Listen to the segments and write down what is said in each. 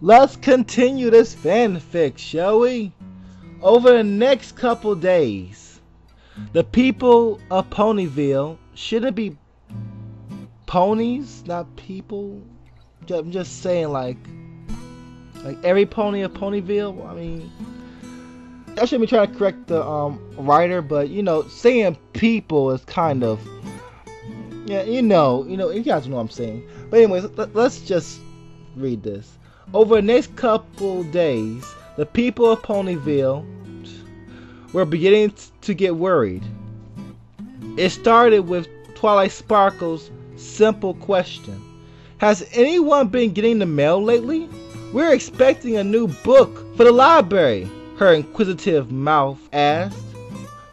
Let's continue this fanfic, shall we? Over the next couple days, the people of Ponyville shouldn't be ponies, not people. I'm just saying, like every pony of Ponyville. I mean, I shouldn't be trying to correct the writer, but you know, saying people is kind of, yeah, you guys know what I'm saying. But anyways, let's just read this. Over the next couple days, the people of Ponyville were beginning to get worried. It started with Twilight Sparkle's simple question: has anyone been getting the mail lately? We're expecting a new book for the library, her inquisitive mouth asked,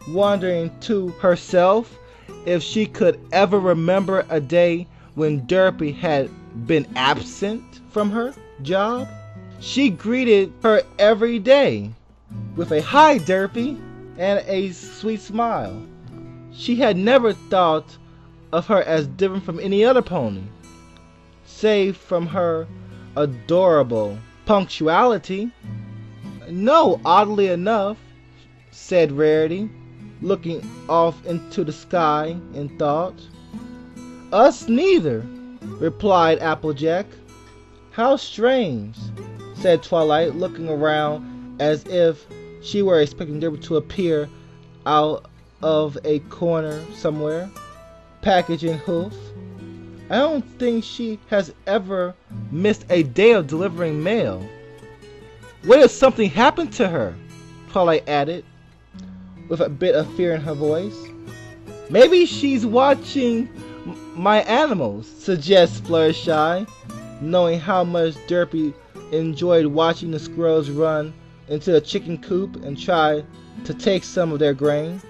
wondering to herself if she could ever remember a day when Derpy had been absent from her job. She greeted her every day with a "Hi, Derpy," and a sweet smile. She had never thought of her as different from any other pony, save from her adorable punctuality. "No, oddly enough," said Rarity, looking off into the sky in thought. "Us neither," replied Applejack. "How strange," said Twilight, looking around as if she were expecting Derpy to appear out of a corner somewhere, package in hoof. "I don't think she has ever missed a day of delivering mail. What if something happened to her?" Twilight added, with a bit of fear in her voice. "Maybe she's watching my animals," suggests Fluttershy, knowing how much Derpy enjoyed watching the squirrels run into the chicken coop and try to take some of their grain.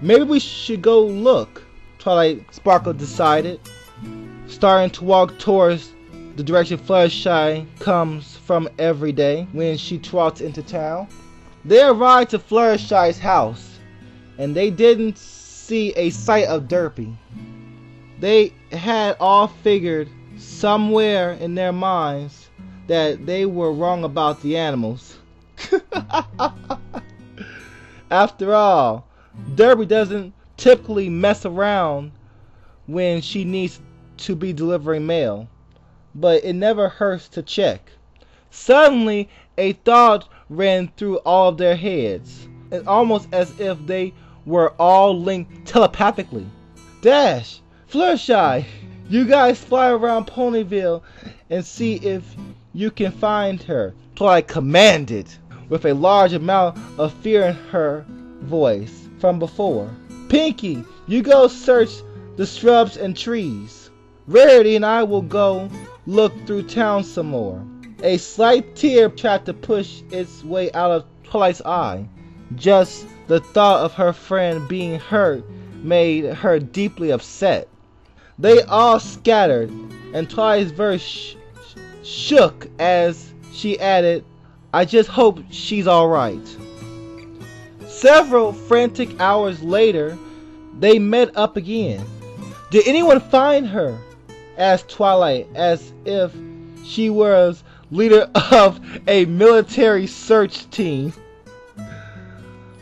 "Maybe we should go look," Twilight Sparkle decided, starting to walk towards the direction Fluttershy comes from every day when she trots into town. They arrived to Fluttershy's house, and they didn't see a sight of Derpy. They had all figured somewhere in their minds that they were wrong about the animals. After all, Derpy doesn't typically mess around when she needs to be delivering mail, but it never hurts to check. Suddenly, a thought ran through all of their heads, and almost as if they were all linked telepathically. "Dash! Fluttershy! You guys fly around Ponyville and see if you can find her," Twilight commanded, with a large amount of fear in her voice from before. "Pinky, you go search the shrubs and trees. Rarity and I will go look through town some more." A slight tear tried to push its way out of Twilight's eye. Just the thought of her friend being hurt made her deeply upset. They all scattered, and Twilight's voice shook as she added, "I just hope she's alright." Several frantic hours later, they met up again. "Did anyone find her?" asked Twilight, as if she was leader of a military search team.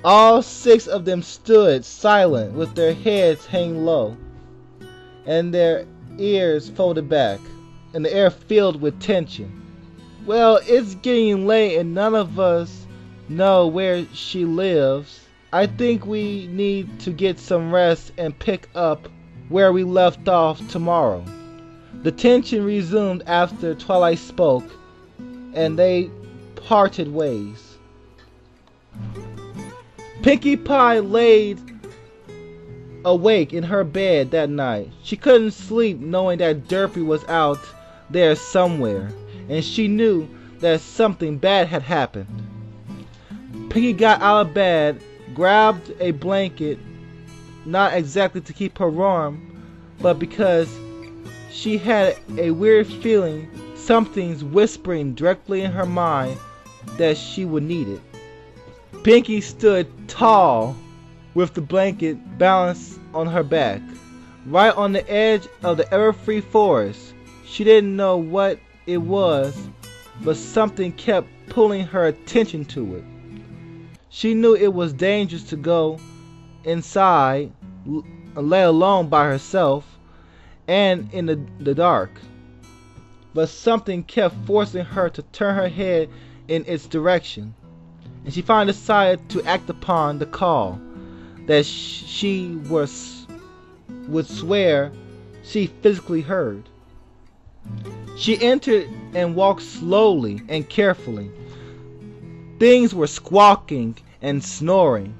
All 6 of them stood silent with their heads hanging low and their ears folded back, and the air filled with tension. "Well, it's getting late and none of us know where she lives. I think we need to get some rest and pick up where we left off tomorrow." The tension resumed after Twilight spoke, and they parted ways. Pinkie Pie laid awake in her bed that night. She couldn't sleep knowing that Derpy was out there somewhere, and she knew that something bad had happened. Pinkie got out of bed, grabbed a blanket, not exactly to keep her warm, but because she had a weird feeling something's whispering directly in her mind that she would need it. Pinkie stood tall with the blanket balanced on her back, right on the edge of the ever-free forest. She didn't know what it was, but something kept pulling her attention to it. She knew it was dangerous to go inside, let alone by herself and in the dark. But something kept forcing her to turn her head in its direction, and she finally decided to act upon the call that she would swear she physically heard. She entered and walked slowly and carefully. Things were squawking and snoring,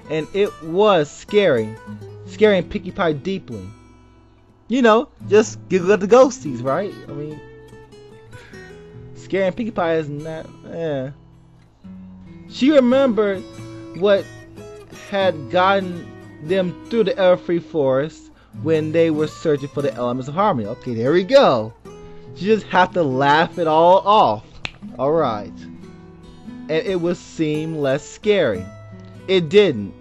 and it was scaring Pinkie Pie deeply. You know, just giggle at the ghosties, right? I mean, scaring Pinkie Pie is not, She remembered what had gotten them through the air-free forest when they were searching for the elements of harmony. Okay, there we go. You just have to laugh it all off. Alright. And it would seem less scary. It didn't.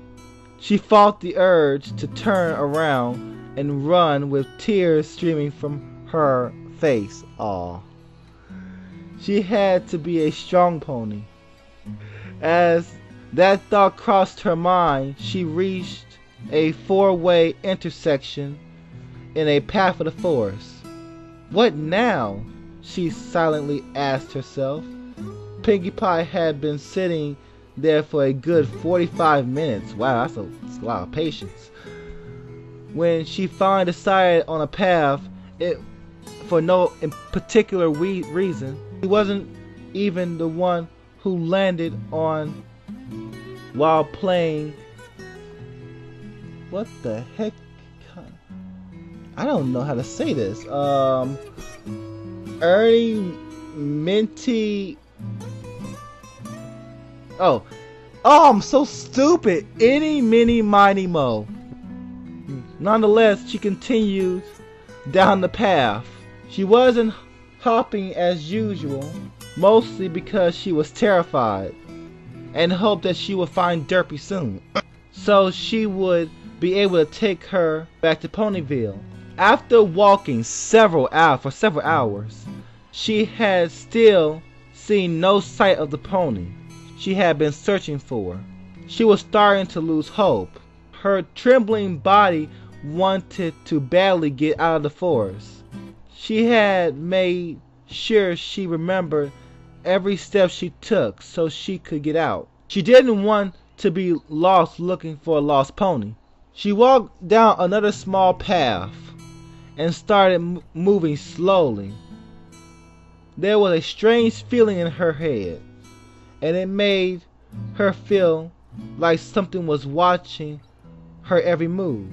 She fought the urge to turn around and run with tears streaming from her face. Aw. She had to be a strong pony. As that thought crossed her mind, she reached a four-way intersection in a path of the forest. What now? She silently asked herself. Pinkie Pie had been sitting there for a good 45 minutes. Wow, that's a lot of patience. When she finally decided on a path, for no particular reason, he wasn't even the one who landed on while playing. What the heck? I don't know how to say this. Ernie Minty. Oh, I'm so stupid. Any, mini, miny, mo. Nonetheless, she continued down the path. She wasn't hopping as usual, mostly because she was terrified and hoped that she would find Derpy soon, so she would be able to take her back to Ponyville. After walking for several hours, she had still seen no sight of the pony she had been searching for. She was starting to lose hope. Her trembling body wanted to badly get out of the forest. She had made sure she remembered every step she took so she could get out. She didn't want to be lost looking for a lost pony. She walked down another small path and started moving slowly. There was a strange feeling in her head, and it made her feel like something was watching her every move.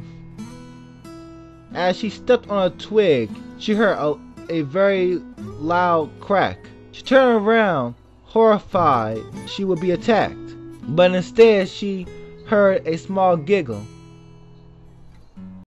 As she stepped on a twig, she heard a very loud crack. She turned around, horrified she would be attacked, but instead she heard a small giggle.